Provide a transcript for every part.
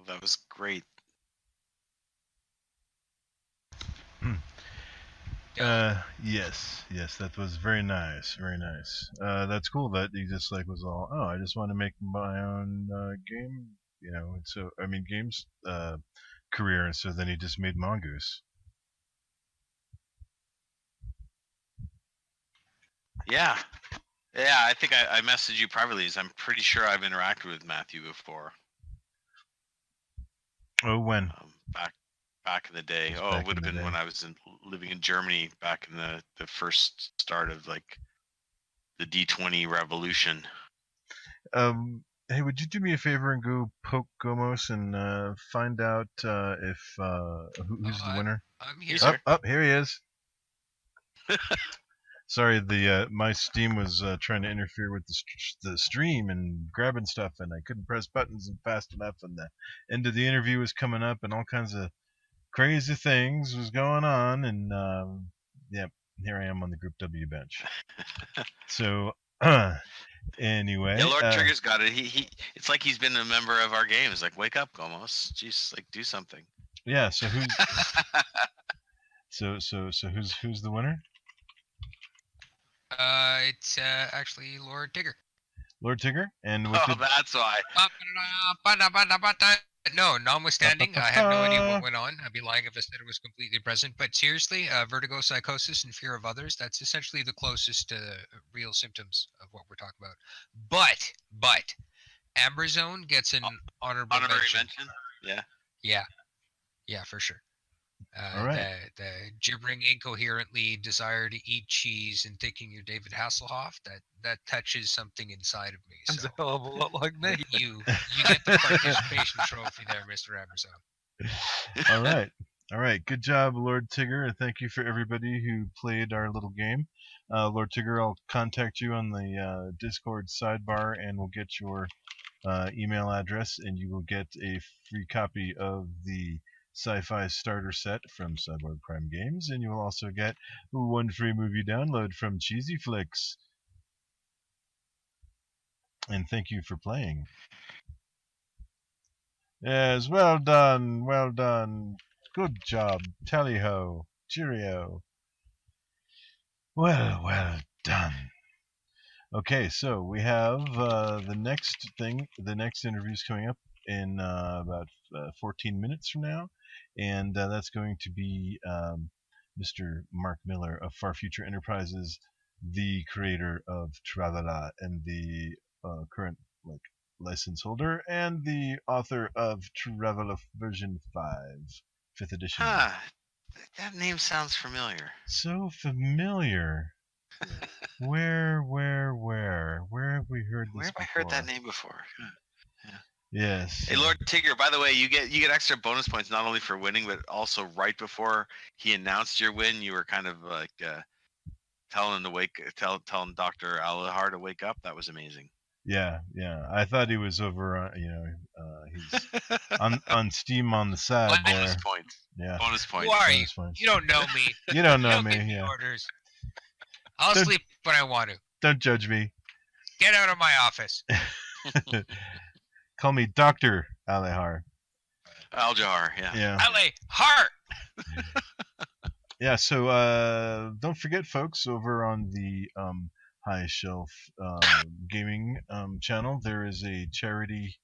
that was great. Yes, that was very nice, very nice. That's cool that he just like was all, oh, I just want to make my own game, and so I mean games career, and so then he just made Mongoose. Yeah, yeah. I think I messaged you privately. I'm pretty sure I've interacted with Matthew before. Oh, when? Back in the day. Oh, it would have been when I was living in Germany back in the first start of like the D20 revolution. Hey, would you do me a favor and go poke Gomos and find out if who's the winner? I'm here. Here he is. Sorry, the my Steam was trying to interfere with the stream and grabbing stuff, and I couldn't press buttons fast enough, and the end of the interview was coming up, and all kinds of crazy things was going on, and yeah, here I am on the Group W bench. So anyway, yeah, Lord Trigger's got it. He it's like he's been a member of our games. Like, wake up, Gomos. Jeez, like do something. Yeah. So who's so who's the winner? It's actually Lord Tigger. Lord Tigger, and that's why. No, notwithstanding, I have no idea what went on. I'd be lying if I said it was completely present. But seriously, vertigo, psychosis, and fear of others, that's essentially the closest to real symptoms of what we're talking about. But, Amber Zone gets an honorary mention. Yeah, for sure. All right. The gibbering incoherently desire to eat cheese and thinking you're David Hasselhoff, that touches something inside of me. That's a hell of a lot like me. You get the participation trophy there, Mr. Amazon. All right. Good job, Lord Tigger, and thank you for everybody who played our little game. Lord Tigger, I'll contact you on the Discord sidebar, and we'll get your email address, and you will get a free copy of the sci-fi starter set from CyborgPrime Games, and you will also get one free movie download from Cheesy Flicks. And thank you for playing. Yes, well done, good job, tally-ho, cheerio. Well done. Okay, so we have the next interview is coming up in about 14 minutes from now, and that's going to be Mr. Marc Miller of Far Future Enterprises, the creator of Tra-la-la and the current license holder, and the author of Traveler version 5, 5th edition. That name sounds familiar. So familiar. Where have we heard this? Where have I heard that name before? Yeah. Yes. Hey, Lord Tigger, by the way, you get extra bonus points not only for winning, but also right before he announced your win, you were kind of like telling Dr. Alahar to wake up. That was amazing. Yeah. I thought he was over, he's on Steam on the side there. Bonus points. Yeah. Bonus points. Who are you? You don't know me. You don't know me. Yeah. Orders. I'll sleep when I want to. Don't judge me. Get out of my office. Call me Dr. Alahar. Aljahar, yeah. Alahar! Yeah, so don't forget, folks, over on the High Shelf Gaming channel, there is a charity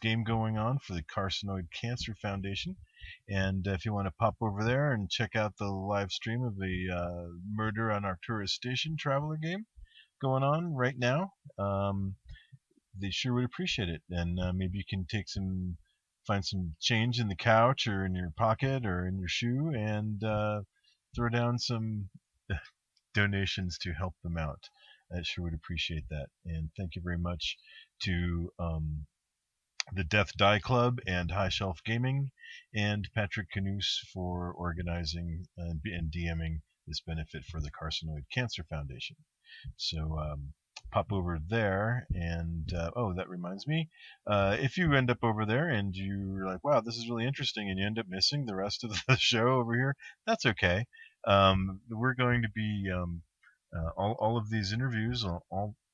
game going on for the Carcinoid Cancer Foundation. And if you want to pop over there and check out the live stream of the Murder on Arcturus Station Traveler game going on right now, they sure would appreciate it. And maybe you can find some change in the couch or in your pocket or in your shoe and throw down some donations to help them out. I sure would appreciate that. And thank you very much to the Death Die Club and High Shelf Gaming and Patrick Kanouse for organizing and DMing this benefit for the Carcinoid Cancer Foundation. So pop over there, and that reminds me, if you end up over there and you're like, wow, this is really interesting, and you end up missing the rest of the show over here, that's okay. We're going to be all of these interviews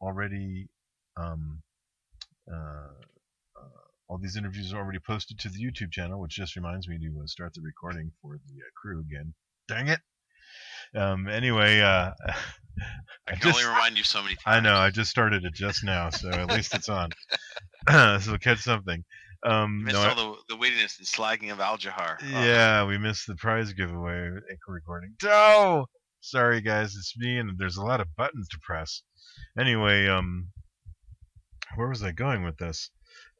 already all these interviews are already posted to the YouTube channel, which just reminds me to start the recording for the crew again. Dang it! Anyway, I can only remind you so many times. I know. I just started it just now, so at least it's on. So catch something. You missed all the wittiness and slagging of Al-Jahar. Yeah, we missed the prize giveaway recording. Oh, sorry guys, it's me, and there's a lot of buttons to press. Anyway, where was I going with this?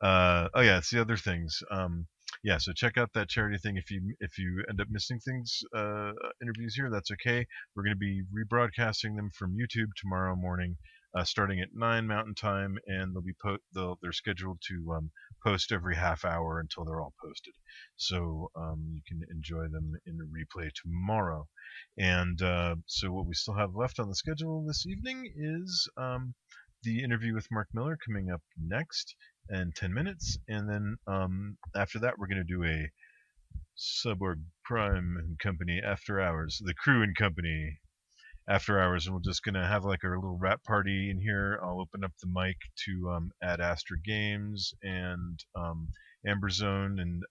Oh yeah, it's the other things. Yeah, so check out that charity thing. If you end up missing things, interviews here, that's okay. We're going to be rebroadcasting them from YouTube tomorrow morning, starting at 9 Mountain Time, and they're scheduled to post every half hour until they're all posted. So you can enjoy them in the replay tomorrow. And so what we still have left on the schedule this evening is the interview with Marc Miller coming up next in 10 minutes, and then after that we're going to do a CyborgPrime and Company After Hours, the crew and company After Hours, and we're just going to have like our little rap party in here. I'll open up the mic to Ad Astra Games and Amberzone and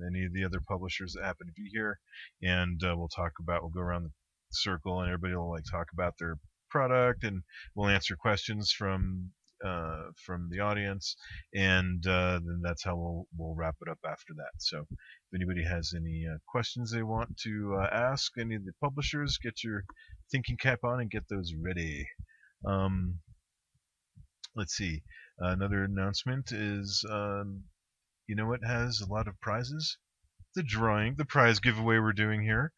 any of the other publishers that happen to be here, and we'll go around the circle, and everybody will like talk about their product, and we'll answer questions from the audience, and then that's how we'll wrap it up after that. So if anybody has any questions they want to ask any of the publishers, get your thinking cap on and get those ready. Let's see. Another announcement is, you know what has a lot of prizes? The prize giveaway we're doing here.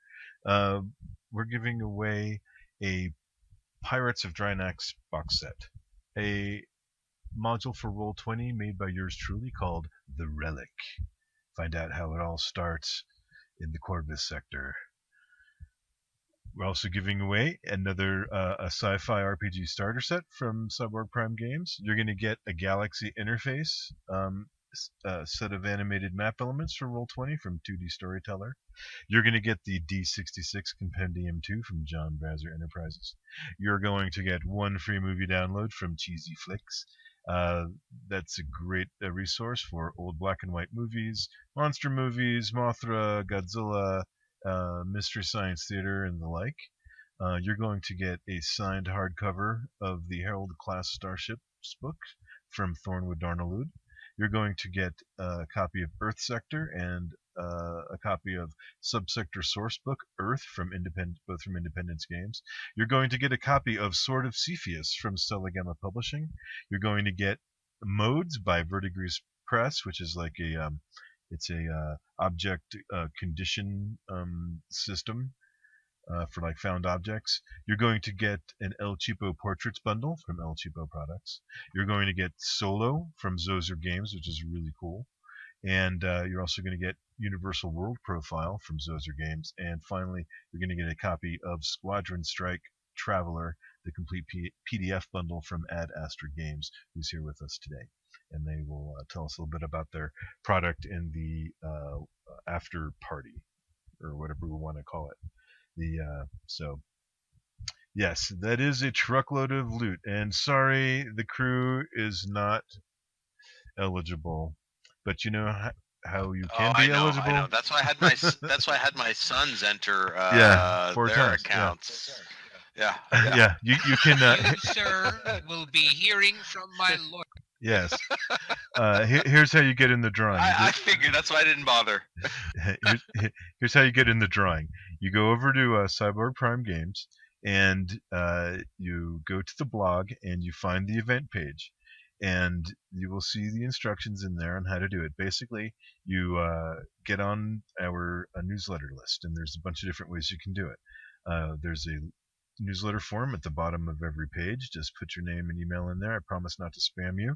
We're giving away a Pirates of Drynax box set, a module for Roll20 made by yours truly called The Relic. Find out how it all starts in the Corvus sector. We're also giving away another a sci-fi RPG starter set from CyborgPrime Games. You're going to get a Galaxy interface, set of animated map elements for Roll20 from 2D Storyteller. You're going to get the D66 Compendium 2 from John Brazier Enterprises. You're going to get one free movie download from Cheesy Flicks. That's a great resource for old black and white movies, monster movies, Mothra, Godzilla, Mystery Science Theater, and the like. You're going to get a signed hardcover of the Herald-class starships book from Thornwood Darnalud. You're going to get a copy of Earth Sector and a copy of Subsector Sourcebook Earth both from Independence Games. You're going to get a copy of Sword of Cepheus from Stella Gamma Publishing. You're going to get Modes by Verdigris Press, which is like it's a object condition system for like found objects. You're going to get an El Cheapo Portraits bundle from El Cheapo Products. You're going to get Solo from Zozer Games, which is really cool. And you're also going to get Universal World Profile from Zozer Games. And finally, you're going to get a copy of Squadron Strike Traveler, the complete PDF bundle from Ad Astra Games, who's here with us today. And they will tell us a little bit about their product in the after party, or whatever we want to call it. So yes, that is a truckload of loot. And sorry, the crew is not eligible, but you know how you can be eligible. I know. That's why I had my sons enter their accounts. Yeah. Yeah. You can. You, sir, will be hearing from my lawyer. Yes. Here's how you get in the drawing. I figured that's why I didn't bother. Here's how you get in the drawing. You go over to CyborgPrime Games, and you go to the blog, and you find the event page. And you will see the instructions in there on how to do it. Basically, you get on our newsletter list, and there's a bunch of different ways you can do it. There's a newsletter form at the bottom of every page. Just put your name and email in there. I promise not to spam you.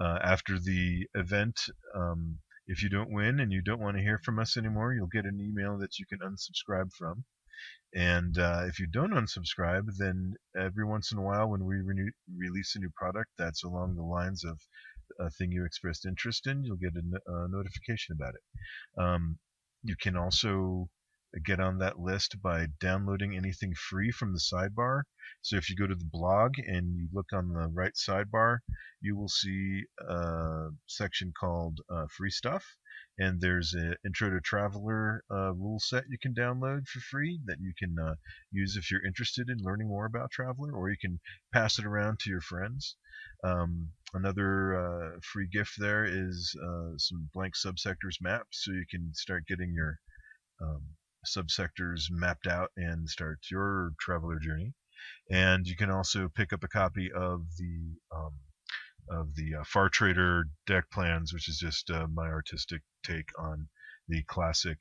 After the event, if you don't win and you don't want to hear from us anymore, you'll get an email that you can unsubscribe from. And if you don't unsubscribe, then every once in a while when we release a new product that's along the lines of a thing you expressed interest in, you'll get a notification about it. You can also get on that list by downloading anything free from the sidebar. So if you go to the blog and you look on the right sidebar, you will see a section called free stuff. And there's an Intro to Traveler rule set you can download for free that you can use if you're interested in learning more about Traveler, or you can pass it around to your friends. Another free gift there is some blank subsectors maps, so you can start getting your subsectors mapped out and start your Traveler journey. And you can also pick up a copy of the Far Trader deck plans, which is just my artistic take on the classic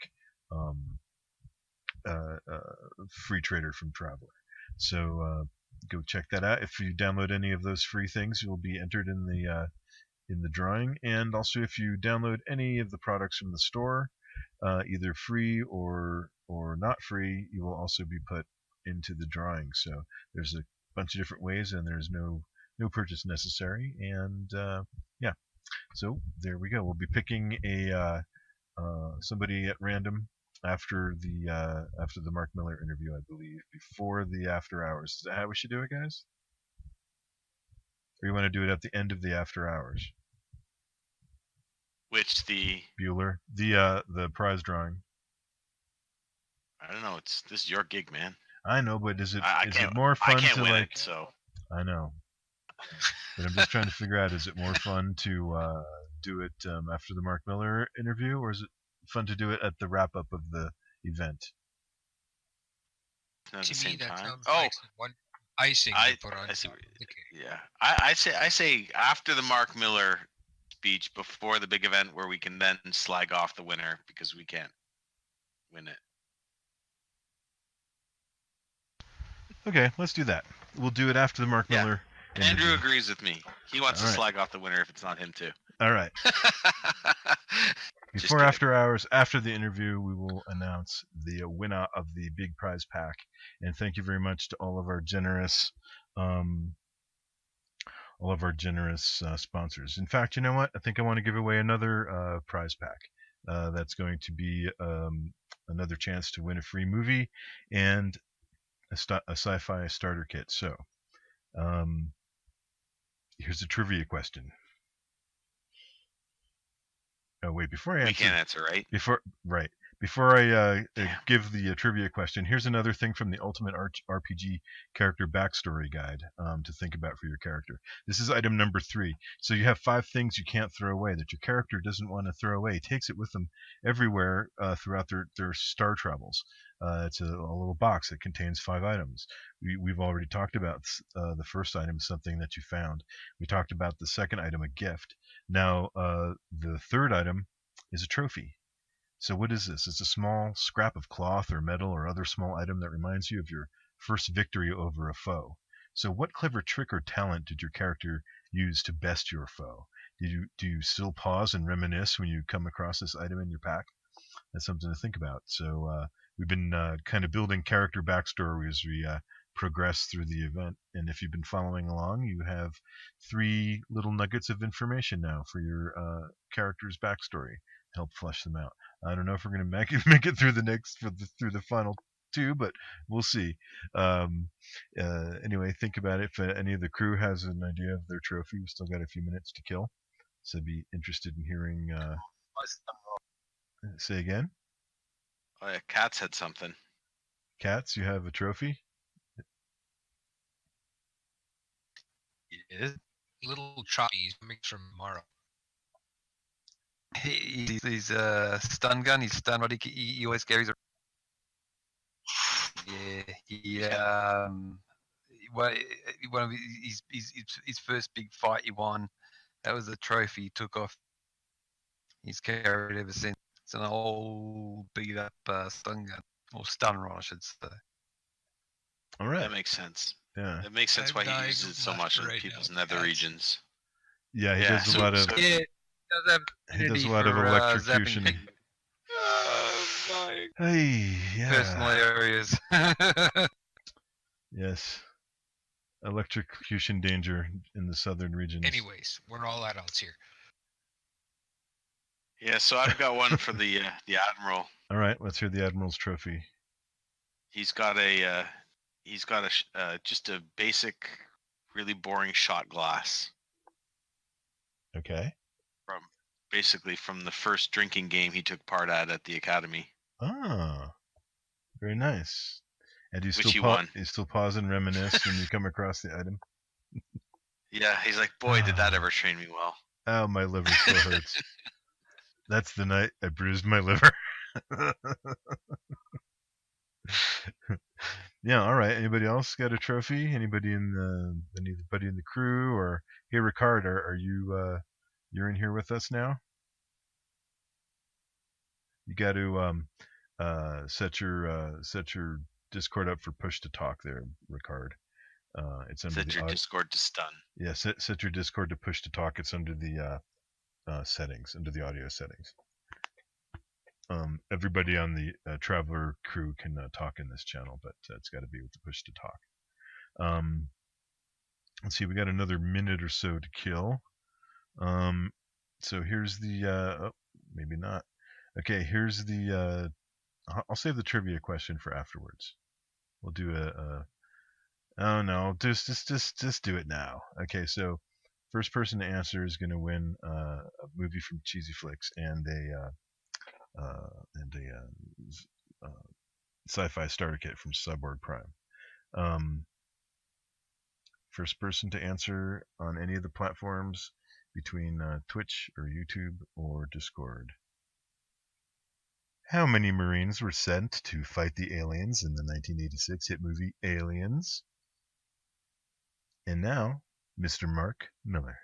free trader from Traveler. So go check that out. If you download any of those free things, you'll be entered in the drawing. And also, if you download any of the products from the store, either free or not free, you will also be put into the drawing. So there's a bunch of different ways, and there's no purchase necessary. And yeah, so there we go. We'll be picking a somebody at random after the Marc Miller interview, I believe, before the after hours. Is that how we should do it, guys? Or you want to do it at the end of the after hours? Which the Bueller, the prize drawing. I don't know. This is your gig, man. I know, but is it it more fun I can't to win like? it, so I know, but I'm just trying to figure out: is it more fun to do it after the Marc Miller interview, or is it fun to do it at the wrap up of the event? at To the me, same that time. sounds Oh, like one icing I to put on see. top of the cake. Yeah, I say after the Marc Miller speech, before the big event, where we can then slag off the winner because we can't win it. Okay, let's do that. We'll do it after the Marc Yeah. Miller Andrew interview. agrees with me. He wants All to right. slag off the winner if it's not him too. All right. Just Before kidding. after hours, after the interview, we will announce the winner of the big prize pack. And thank you very much to all of our generous sponsors. In fact, you know what? I think I want to give away another prize pack. That's going to be another chance to win a free movie and a sci-fi starter kit. So here's a trivia question. Oh wait, before I We answer, can't answer, right? Before I give the trivia question, here's another thing from the Ultimate RPG Character Backstory Guide to think about for your character. This is item number 3. So you have 5 things you can't throw away that your character doesn't want to throw away. He takes it with them everywhere throughout their star travels. It's a little box that contains 5 items. We've already talked about the first item, something that you found. We talked about the second item, a gift. Now, the third item is a trophy. So what is this? It's a small scrap of cloth or metal or other small item that reminds you of your first victory over a foe. So what clever trick or talent did your character use to best your foe? Do you still pause and reminisce when you come across this item in your pack? That's something to think about. So we've been kind of building character backstory as we progress through the event. And if you've been following along, you have 3 little nuggets of information now for your character's backstory. Help flesh them out. I don't know if we're going to make it through through the final 2, but we'll see. Anyway, think about it. If any of the crew has an idea of their trophy, we've still got a few minutes to kill. So I'd be interested in hearing. Say again. Oh, yeah, Kat said something. Cats, you have a trophy? Yes. Little choppy coming from tomorrow. He's stun gun. He's stun. What he always carries. One of his first big fight he won. That was the trophy he took off. He's carried ever since. It's an old beat up stun gun, or stun rod, I should say. All right. That makes sense. Yeah. It makes sense why he uses it so much in right people's now, nether Cats. regions. Yeah, he Yeah, does a lot of Yeah, he does a lot of electrocution. Hey, yeah. personal areas. Yes. Electrocution danger in the southern regions. Anyways, we're all adults here. Yeah, so I've got one for the Admiral. All right, let's hear the Admiral's trophy. He's got just a basic, really boring shot glass Okay. from the first drinking game he took part at the academy. Ah, very nice. And you Which still he won. You still pause and reminisce when you come across the item. Yeah, he's like, boy, did that ever train me well. Oh, my liver still hurts. That's the night I bruised my liver. Yeah, all right. Anybody else got a trophy? Anybody in the crew? Or hey, Ricard, are you you're in here with us now? You got to set your Discord up for push to talk there, Ricard. It's under Set your Discord to stun. Yeah, set your Discord to push to talk. It's under the settings, under the audio settings. Everybody on the Traveler crew can talk in this channel, but it's got to be with the push to talk. Let's see, we got another minute or so to kill. So here's the oh, maybe not. Okay, here's the I'll save the trivia question for afterwards. We'll do oh no, just do it now. Okay, so first person to answer is going to win a movie from Cheesy Flicks and a sci-fi starter kit from CyborgPrime. First person to answer on any of the platforms between Twitch or YouTube or Discord. How many Marines were sent to fight the aliens in the 1986 hit movie Aliens? And now, Mr. Marc Miller.